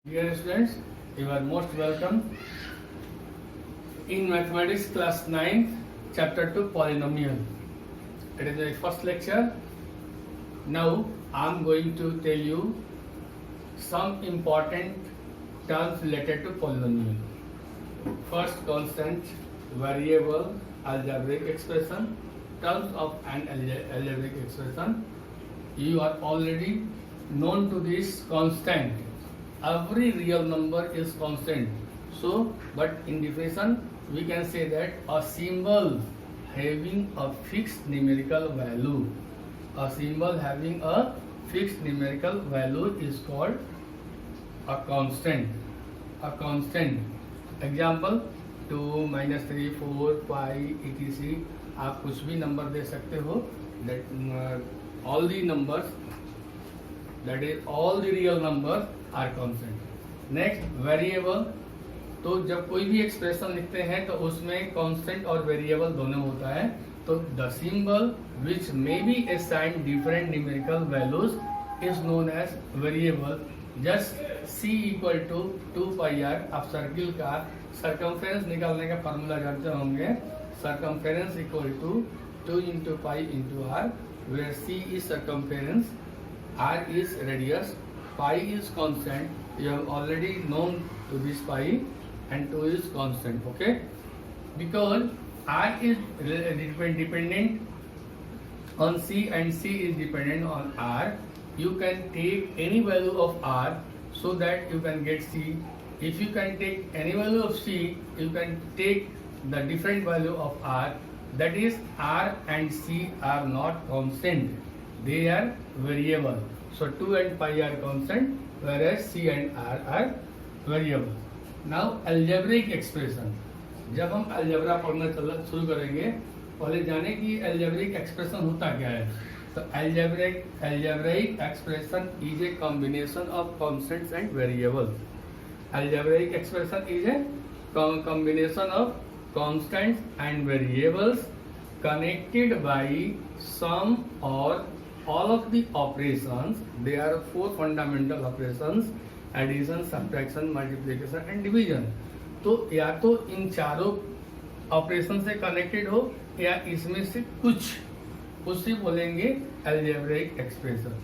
Dear students, you are most welcome in Mathematics class 9, chapter 2 Polynomial. It is the first lecture. Now I am going to tell you some important terms related to polynomial. First, constant, variable, algebraic expression, terms of an algebraic expression. You are already known to this constant. Every real number is constant. So, but in definition, we can say that a symbol having a fixed numerical value, a symbol having a fixed numerical value is called a constant. A constant. Example 2, -3, 4, 5, etc. आप कुछ भी number दे सकते हो. That all the numbers, that is all the real numbers are constant. Next, variable. तो जब कोई भी expression लिखते हैं तो उसमें कांस्टेंट और वेरिएबल दोनों होता है. तो the symbol which may be assigned different numerical values is known as variable. Just c equal to 2πr. आप सर्किल का सर्कमफेरेंस निकालने का फार्मूला जानते होंगे. Circumference equal to 2 into pi into r, where c is circumference, r is radius, pi is constant. You have already known to this pi, and 2 is constant. Okay, because r is dependent on c and c is dependent on r, you can take any value of r so that you can get c. If you can take any value of c, you can take the different value of r. That is, r and c are not constant, they are variable. So 2 and pi are constant, whereas c and r are variable. Now algebraic expression. जब हम algebra पढ़ना शुरू करेंगे, पहले जाने कि algebraic expression होता क्या है. तो algebraic expression is a combination of constants and variables. Algebraic expression is a combination of constants and variables connected by some or all of the operations. There are 4 fundamental operations: addition, subtraction, multiplication and division. तो या तो इन चारों operation से connected हो या इसमें से कुछ, उसे बोलेंगे अलजेब्रिक एक्सप्रेशन.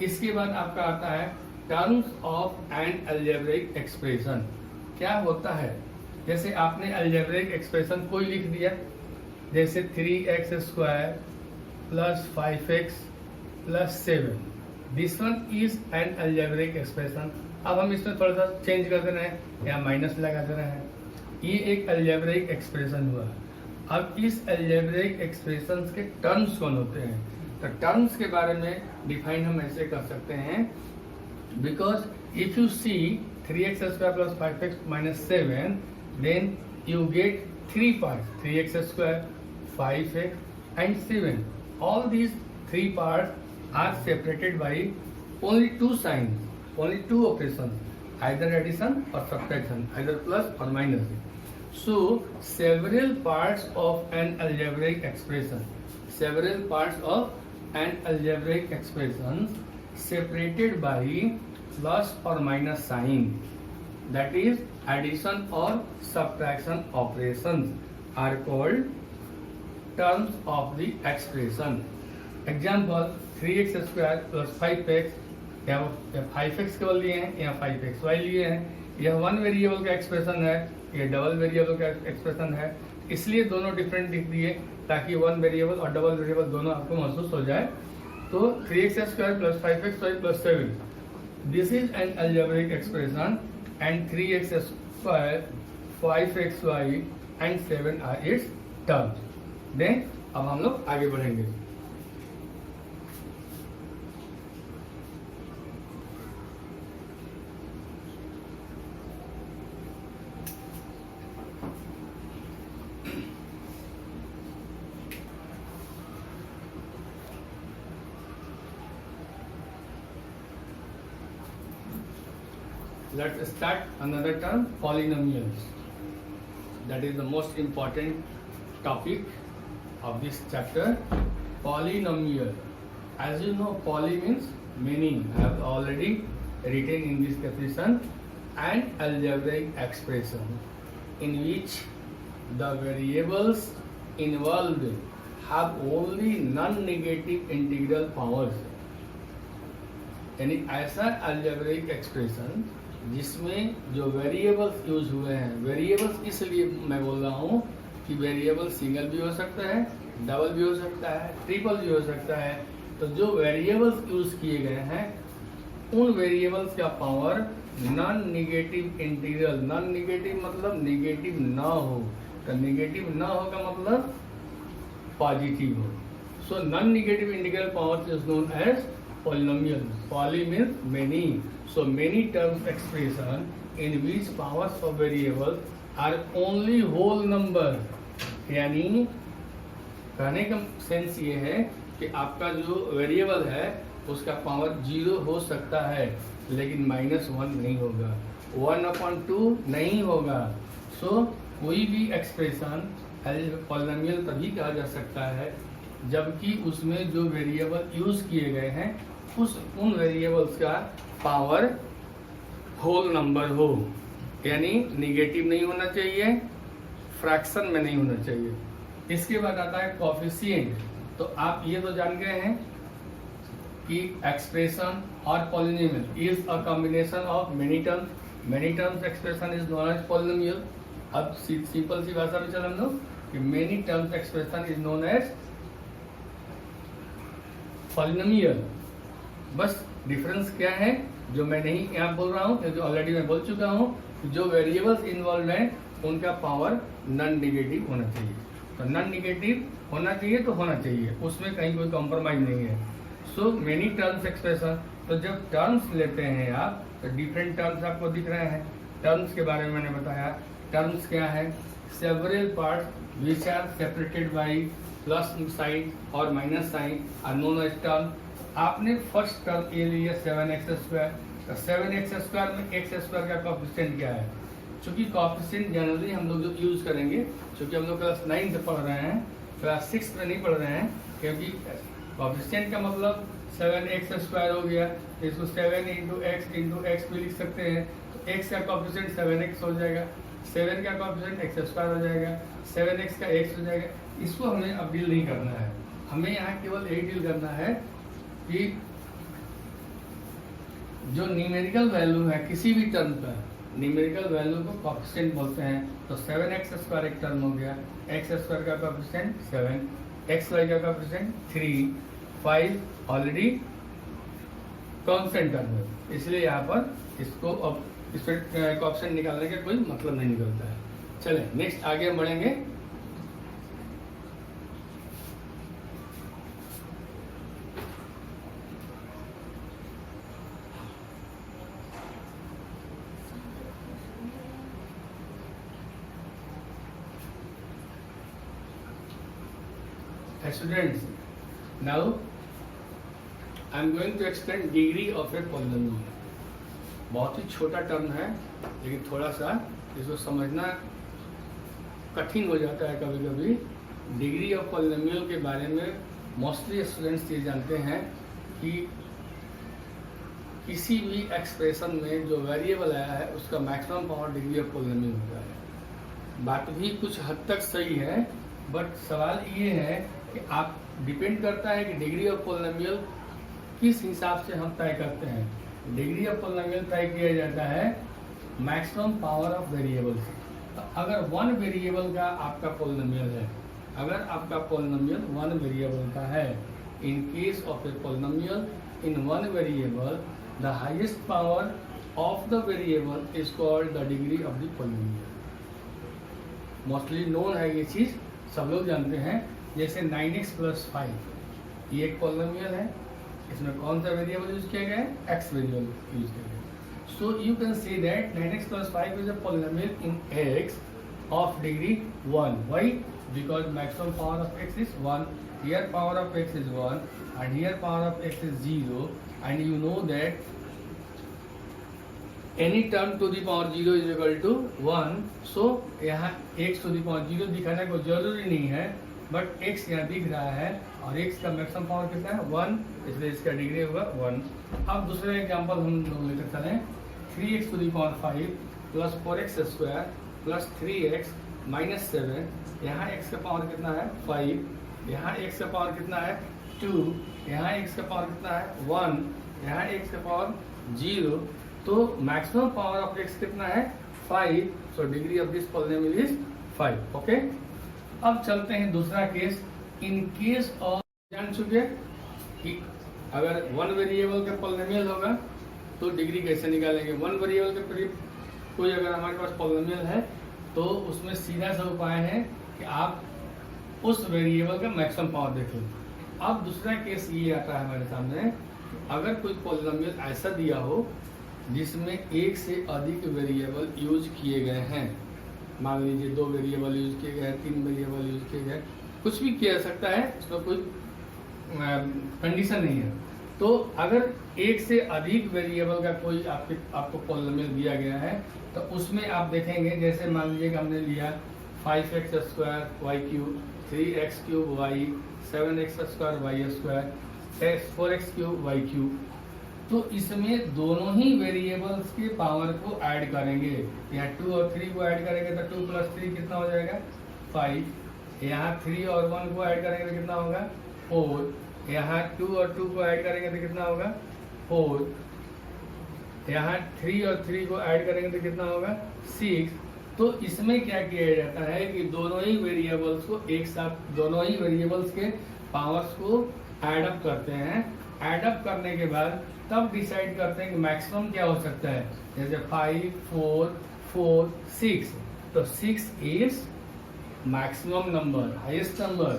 इसके बाद आपका आता है terms of N algebraic expression. क्या होता है? जैसे आपने अलजेब्रिक एक्सप्रेशन कोई लिख दिया, जैसे 3x² + 5x + 7. This one is an algebraic expression. अब हम इसमें थोड़ा सा चेंज कर दे रहे हैं या माइनस लगा दे रहे हैं. ये एक अलजेब्रिक एक्सप्रेशन हुआ. अब इस अलजेब्रिक एक्सप्रेशन के टर्म्स कौन होते हैं? तो टर्म्स के बारे में डिफाइन हम ऐसे कर सकते हैं, because if you see 3x² + 5x - 7, then you get 3 parts: 3x², 5x and 7. All these 3 parts are separated by only 2 signs, only 2 operations, either addition or subtraction, either plus or minus. So several parts of an algebraic expression, several parts of an algebraic expression separated by plus or minus sign, that is addition or subtraction operations, are called terms of the expression. Example 3x² + 5x. यहाँ 5x केवल लिए हैं, यहाँ 5xy लिए हैं. यह one variable का expression है, यह डबल वेरिएबल का एक्सप्रेशन है. इसलिए दोनों डिफरेंट लिख दिए ताकि वन वेरिएबल और डबल वेरिएबल दोनों आपको महसूस हो जाए. तो 3x² + 5xy + 7, this is an algebraic expression, and 3x², 5xy and 7 are its terms. Then अब हम लोग आगे बढ़ेंगे. Let's start another term, polynomials. That is the most important topic of this chapter. Polynomial. As you know, poly means many. I have already written in this definition. an algebraic expression in which the variables involved have only non-negative integral powers. यानी ऐसा algebraic expression जिसमें जो variables use हुए हैं, variables इसलिए मैं बोल रहा हूँ कि वेरिएबल सिंगल भी हो सकता है, डबल भी हो सकता है, ट्रिपल भी हो सकता है। तो जो वेरिएबल्स यूज किए गए हैं उन वेरिएबल्स का power non negative integral, non negative मतलब निगेटिव ना हो, तो निगेटिव ना हो का मतलब पॉजिटिव हो। So non negative integral power is known as polynomial. Poly means many. So many terms expression in which powers of variables are only whole number. यानी कहने का सेंस ये है कि आपका जो वेरिएबल है उसका पावर 0 हो सकता है लेकिन -1 नहीं होगा, 1/2 नहीं होगा। सो कोई भी एक्सप्रेशन पॉलिनोमियल तभी कहा जा सकता है जबकि उसमें जो वेरिएबल यूज किए गए हैं उन वेरिएबल्स का पावर होल नंबर हो, यानी निगेटिव नहीं होना चाहिए, फ्रैक्शन में नहीं होना चाहिए। इसके बाद आता है कोएफिशिएंट। तो आप ये तो जान गए हैं कि एक्सप्रेशन और polynomial is a combination of many terms expression is known as polynomial. अब सिंपल सी भाषा में चल हम लोग कि many terms expression is known as polynomial. बस डिफरेंस क्या है जो मैं नहीं यहाँ बोल रहा हूँ क्योंकि ऑलरेडी मैं बोल चुका हूँ, जो वेरिएबल्स इन्वॉल्व हैं उनका पावर नॉन निगेटिव होना चाहिए। तो नॉन निगेटिव होना चाहिए तो होना चाहिए, उसमें कहीं कोई कॉम्प्रोमाइज नहीं है। सो मेनी टर्म्स एक्सप्रेशन, तो जब टर्म्स लेते हैं आप तो डिफरेंट टर्म्स आपको दिख रहे हैं। टर्म्स के बारे में मैंने बताया, टर्म्स क्या है, several parts which are separated by plus sign और minus sign are known as term. आपने फर्स्ट टर्म ये लिया 7x², तो 7x² में x² का कोएफिशिएंट क्या है? चूंकि कोएफिशिएंट जनरली हम लोग जो यूज करेंगे, चूंकि हम लोग क्लास 9 से पढ़ रहे हैं, क्लास 6 में नहीं पढ़ रहे हैं, क्योंकि कोएफिशिएंट का मतलब 7x² हो गया, इसको 7 × x भी लिख सकते हैं। तो x का कोएफिशिएंट 7x हो जाएगा, 7 का कोएफिशिएंट x² हो जाएगा, 7x का x हो जाएगा। इसको हमें अब डील नहीं करना है, हमें यहाँ केवल एक डील करना है कि जो न्यूमेरिकल वैल्यू है किसी भी टर्म का, न्यूमेरिकल वैल्यू को कोएफिशिएंट बोलते हैं। तो 7x² एक टर्म हो गया, x² का कोएफिशिएंट 7, xy का कोएफिशिएंट 3, 5 ऑलरेडी कांस्टेंट टर्म है, इसलिए यहाँ पर इसको अब इस पर कोएफिशिएंट निकालने का कोई मतलब नहीं निकलता है। चलें नेक्स्ट आगे हम बढ़ेंगे। Students, now I am going to explain degree of a polynomial. बहुत ही छोटा टर्म है लेकिन थोड़ा सा इसको समझना कठिन हो जाता है कभी कभी। डिग्री ऑफ पॉलिनोमियल के बारे में मोस्टली स्टूडेंट्स ये जानते हैं कि किसी भी एक्सप्रेशन में जो वेरिएबल आया है उसका maximum power degree of polynomial होता है। बात भी कुछ हद तक सही है, बट सवाल ये है कि आप डिपेंड करता है कि डिग्री ऑफ पॉलिनोमियल किस हिसाब से हम तय करते हैं। डिग्री ऑफ पॉलिनोमियल तय किया जाता है मैक्सिमम पावर ऑफ वेरिएबल से। तो अगर वन वेरिएबल का आपका पॉलिनोमियल है, अगर आपका पॉलिनोमियल वन वेरिएबल का है, in case of a polynomial in one variable the highest power of the variable is called the degree of the polynomial. Mostly known है ये चीज, सब लोग जानते हैं। जैसे 9x + 5 ये एक पॉलिनोमियल है, इसमें कौन सा वेरिएबल यूज किया गया है? x वेरिएबल यूज किया गया है। So you can say that 9x + 5 is a polynomial in x of degree 1. Why? Because maximum power of x is 1, here power of x is 1 and here power of x is 0, and you know that any term to the power 0 is equal to 1. So यहाँ x to the power 0 दिखाना कोई जरूरी नहीं है, but x यहाँ दिख रहा है और x का मैक्सिमम पावर कितना है? 1, इसलिए इसका डिग्री होगा 1। अब दूसरा एग्जांपल हम लोग लेकर चलें। 3x to the power 5 plus 4x square plus 3x minus 7। यहाँ x का पावर कितना है 5, यहाँ x का पावर कितना है 2, यहाँ x का पावर कितना है 1, यहाँ x का पावर 0। तो मैक्सिमम पावर ऑफ x कितना है 5। So degree of this polynomial is 5। Okay, अब चलते हैं दूसरा केस। इन केस ऑफ, जान चुके कि अगर वन वेरिएबल का पॉलिनोमियल होगा तो डिग्री कैसे निकालेंगे। वन वेरिएबल के कोई अगर हमारे पास पॉलिनोमियल है तो उसमें सीधा सा उपाय है कि आप उस वेरिएबल का मैक्सिमम पावर देख लें। अब दूसरा केस ये आता है हमारे सामने, अगर कोई पॉलिनोमियल ऐसा दिया हो जिसमें एक से अधिक वेरिएबल यूज किए गए हैं, मान लीजिए 2 वेरिएबल यूज किए गए, 3 वेरिएबल यूज किए गए, कुछ भी किया जा सकता है, उसमें कोई कंडीशन नहीं है। तो अगर एक से अधिक वेरिएबल का कोई आपको पॉलिनोमियल दिया गया है तो उसमें आप देखेंगे, जैसे मान लीजिए कि हमने लिया 5x square y cube, 3x cube y, 7x square y square, 4x cube y cube. तो इसमें दोनों ही वेरिएबल्स के पावर को ऐड करेंगे। यहाँ 2 और 3 को ऐड करेंगे तो 2 + 3 कितना हो जाएगा 5। यहाँ 3 और 1 को ऐड करेंगे तो कितना होगा 4। यहाँ 2 और 2 को ऐड करेंगे तो कितना होगा 4। यहाँ 3 और 3 को ऐड करेंगे तो कितना होगा 6। तो इसमें क्या किया जाता है कि दोनों ही वेरिएबल्स को एक साथ, दोनों ही वेरिएबल्स के पावर्स को ऐड अप करते हैं। ऐड अप करने के बाद तब डिसाइड करते हैं कि मैक्सिमम क्या हो सकता है। जैसे 5, 4, 4, 6, तो 6 is maximum number, highest number.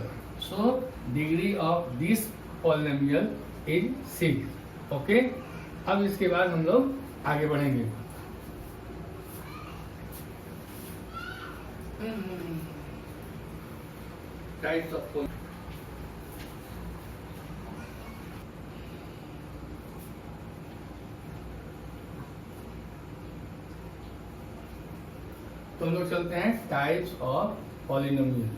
So degree of this polynomial is 6। Okay, अब इसके बाद हम लोग आगे बढ़ेंगे। टाइप्स ऑफ, तो हम लोग चलते हैं टाइप्स ऑफ पॉलिनोमियल।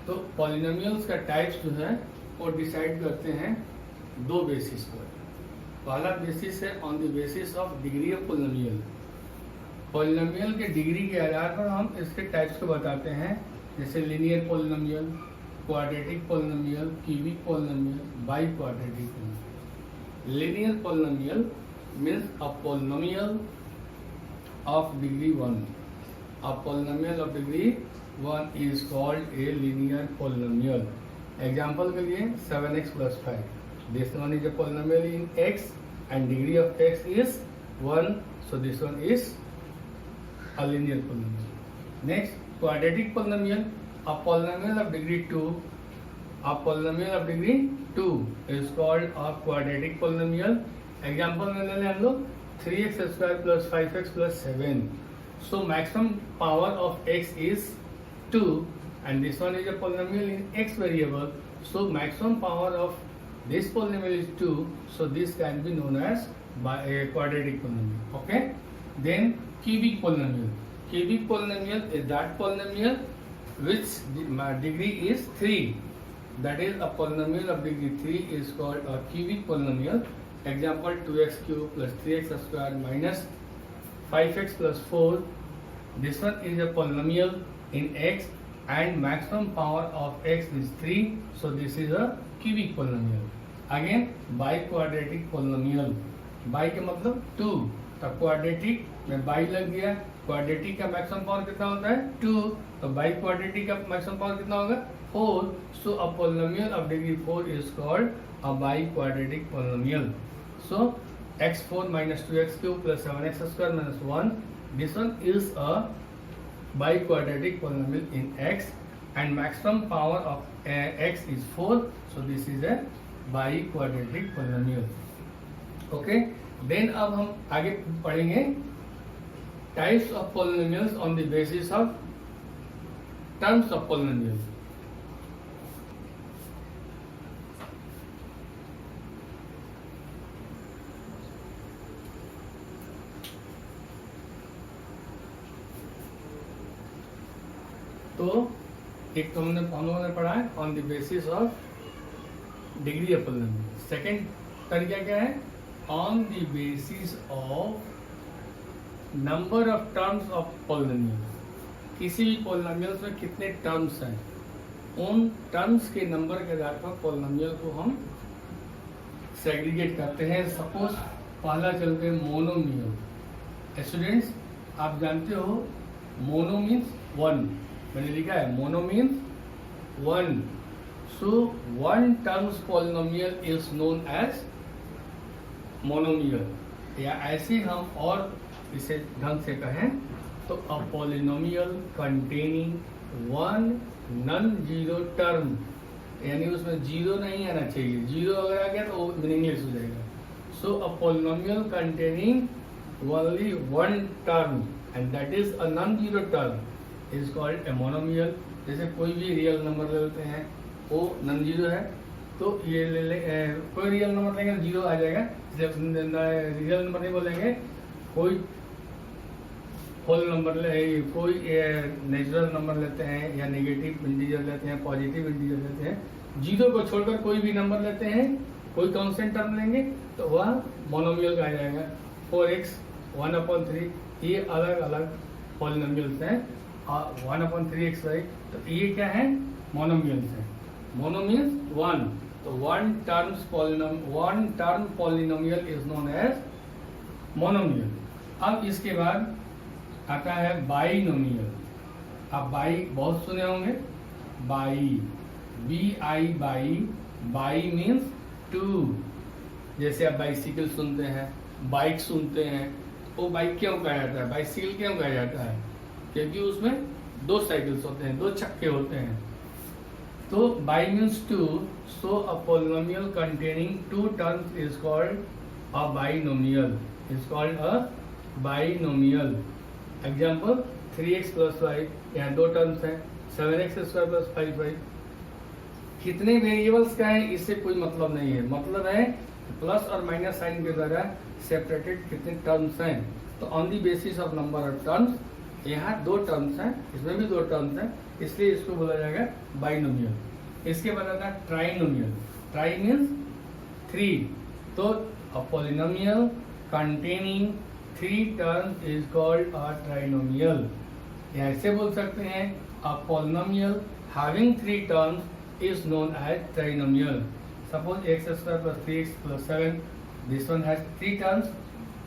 तो पॉलिनोमियल्स का टाइप्स जो है वो डिसाइड करते हैं 2 बेसिस पर। पहला बेसिस है on the basis of degree of polynomial. Polynomial के डिग्री के आधार पर हम इसके टाइप्स को बताते हैं, जैसे linear polynomial, quadratic polynomial, cubic polynomial, by quadratic polynomial. Linear polynomial means a polynomial of degree 1। A polynomial of degree 1 is called a linear polynomial. Example के लिए 7x + 5. This one is a polynomial in x and degree of x is 1. So this one is a linear polynomial. Next, quadratic polynomial. A polynomial of degree 2. A polynomial of degree 2 is called a quadratic polynomial. Example में ले लें हम लोग 3x² + 5x + 7. So maximum power of x is 2 and this one is a polynomial in x variable. So maximum power of this polynomial is 2. So this can be known as by a quadratic polynomial. Okay. Then cubic polynomial. Cubic polynomial is that polynomial which degree is 3. That is a polynomial of degree 3 is called a cubic polynomial. Example 2x³ + 3x² minus 5x + 4. This one is a polynomial in x and maximum power of x is 3. So this is a cubic polynomial. Again biquadratic polynomial. Bi का मतलब 2, तो quadratic में bi लग गया। quadratic का maximum power कितना होता है 2, तो biquadratic का maximum power कितना होगा 4. So a polynomial of degree 4 is called a biquadratic polynomial. So x4 - 2x³ + 7x² - 1. This one is a biquadratic polynomial in x and maximum power of x is 4. So this is a biquadratic polynomial. Okay. Then अब हम आगे पढ़ेंगे types of polynomials on the basis of terms of polynomials. तो एक तो हम लोगों ने पढ़ा है on the basis of degree of polynomial. Second तरीका क्या है, on the basis of number of terms of polynomial. किसी भी पॉलिनोमियल में कितने टर्म्स हैं, उन टर्म्स के नंबर के आधार पर पॉलिनोमियल को हम सेग्रीगेट करते हैं। सपोज पहला चलते हैं मोनोमियल। स्टूडेंट्स आप जानते हो मोनो मीन्स वन, मैंने लिखा है mono means one. So one terms polynomial is known as monomial. या ऐसे हम और इसे ढंग से कहें तो a polynomial containing one non zero term, यानी उसमें जीरो नहीं आना चाहिए, जीरो अगर आ गया तो वो मीनिंगलेस हो जाएगा। So a polynomial containing only one term and that is a non zero term is called a monomial. जैसे कोई भी रियल नंबर ले लेते हैं, वो नॉन जीरो है, तो ये कोई रियल नंबर लेंगे तो जीरो आ जाएगा। रियल नंबर नहीं बोलेंगे, कोई होल नंबर कोई नेचुरल नंबर लेते हैं या नेगेटिव इंटीजर लेते हैं, पॉजिटिव इंटीजर लेते हैं, जीरो को छोड़कर कोई भी नंबर लेते हैं, कोई कांस्टेंट टर्म लेंगे तो वह मोनोमियल का आ जाएगा। 4x 1/3 ये अलग अलग पॉलिनोमियल्स हैं, और 1/3xy तो ये क्या है, मोनोमियल्स हैं। मोनो मीन्स वन, तो one term polynomial is known as monomial. अब इसके बाद आता है बाइनोमियल। आप बाई बहुत सुने होंगे, बाई बाई मीन्स टू। जैसे आप बाइसिकल सुनते हैं, बाइक सुनते हैं, वो बाइक क्यों कहा जाता है, बाइसिकल क्यों कहा जाता है, क्योंकि उसमें दो साइकिल्स होते हैं, दो चक्के होते हैं। तो bi means two, so a polynomial containing two terms is called a binomial, is called a binomial. Example 3x + 5, यहाँ दो टर्म्स हैं, 7x² + 5y। कितने वेरिएबल्स का है इससे कोई मतलब नहीं है, मतलब है प्लस और माइनस साइन के द्वारा सेपरेटेड कितने टर्म्स हैं। तो on the basis of number of terms, यहाँ दो टर्म्स हैं, इसमें भी दो टर्म्स हैं, इसलिए इसको बोला जाएगा बाइनोमियल। इसके बाद आता है ट्राइनोमियल। ट्राई मीन्स थ्री, तो a polynomial containing three terms is called a trinomial. ऐसे बोल सकते हैं a polynomial having three terms is known as trinomial. Suppose x² + 3x + 7, this one has three terms,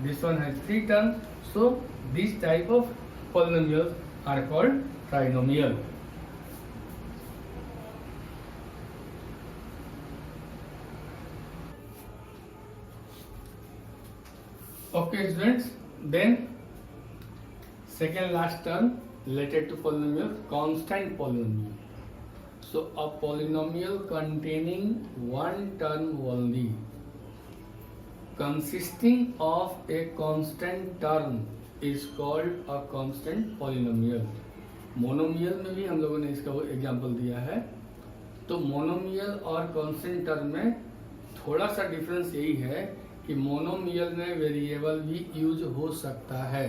this one has three terms, so this type of polynomials are called trinomial. Okay students, then second last term related to polynomial, constant polynomial. So a polynomial containing one term only, consisting of a constant term is called a constant polynomial. Monomial में भी हम लोगों ने इसका example दिया है। तो monomial और कांस्टेंट टर्म में थोड़ा सा डिफरेंस यही है कि मोनोमियल में वेरिएबल भी यूज हो सकता है,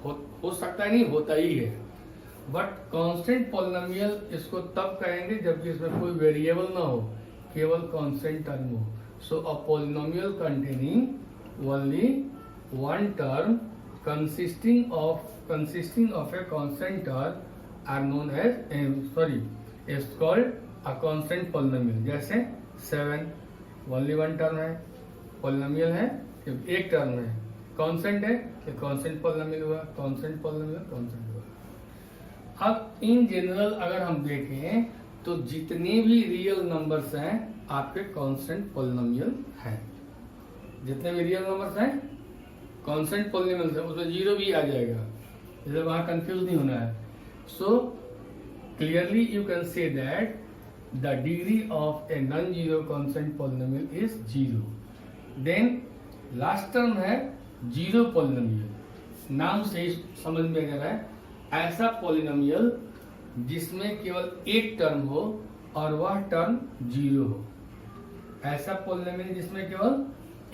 हो सकता है नहीं, होता ही है। बट कांस्टेंट पॉलिनोमियल इसको तब कहेंगे जबकि इसमें कोई वेरिएबल ना हो, केवल कांस्टेंट टर्म हो। So a polynomial containing only one term consisting of a constant term are known as is called a constant polynomial। जैसे 7 ओनली वन टर्म है, पॉलिनोमियल है, एक टर्म है, कांस्टेंट है, कांस्टेंट पॉलिनोमियल हुआ, कांस्टेंट पॉलिनोमियल कांस्टेंट हुआ। अब in general अगर हम देखें तो जितने भी रियल नंबर्स हैं आपके कांस्टेंट पॉलिनोमियल हैं। जितने भी रियल नंबर्स हैं कांस्टेंट पॉलिनोमियल है, उसमें जीरो भी आ जाएगा, इसलिए वहां कंफ्यूज नहीं होना है। So clearly you can say that the degree of a non zero constant polynomial is zero. Then last term है जीरो पॉलिनोमियल। नाम से ही समझ में आ रहा है, ऐसा पॉलिनोमियल जिसमें केवल एक टर्म हो और वह टर्म जीरो हो। ऐसा पॉलिनोमियल जिसमें केवल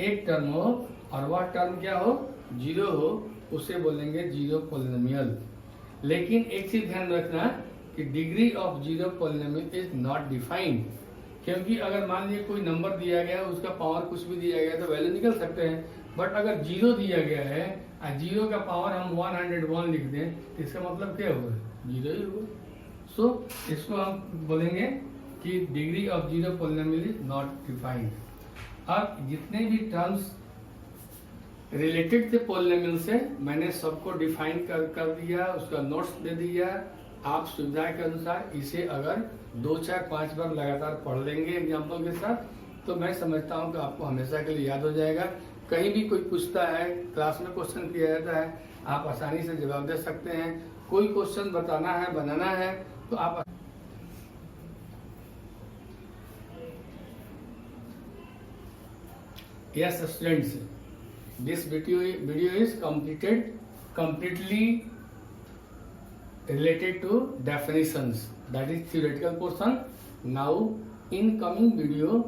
एक टर्म हो और वह टर्म क्या हो, जीरो हो, उसे बोलेंगे जीरो पॉलिनोमियल। लेकिन एक चीज ध्यान रखना कि degree of zero polynomial is not defined, क्योंकि अगर मान लीजिए कोई नंबर दिया गया है, उसका पावर कुछ भी दिया गया है तो वैल्यू निकल सकते हैं। बट अगर जीरो दिया गया है जीरो का पावर हम 101 लिख दें तो इसका मतलब क्या होगा, जीरो ही होगा। सो इसको हम बोलेंगे कि degree of zero polynomial is not defined. अब जितने भी टर्म्स रिलेटेड थे पॉलिनोमियल से मैंने सबको डिफाइन कर दिया, उसका नोट्स दे दिया। आप सुविधा के अनुसार इसे अगर 2, 4, 5 बार लगातार पढ़ लेंगे एग्जाम्पल के साथ, तो मैं समझता हूँ कि आपको हमेशा के लिए याद हो जाएगा। कहीं भी कोई पूछता है, क्लास में क्वेश्चन किया जाता है, आप आसानी से जवाब दे सकते हैं। कोई क्वेश्चन बताना है, बनाना है तो आप yes students, this video is completely related to definitions, that is theoretical portion. Now in coming video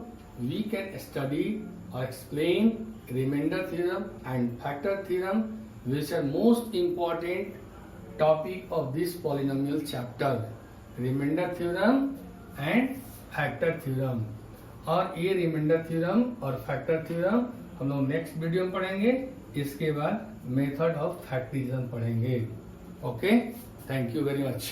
we can study or explain remainder theorem and factor theorem, which are most important topic of this polynomial chapter, remainder theorem and factor theorem। और ये remainder theorem और factor theorem हम लोग next video में पढ़ेंगे। इसके बाद method of फैक्टरिज्म पढ़ेंगे। Okay, thank you very much.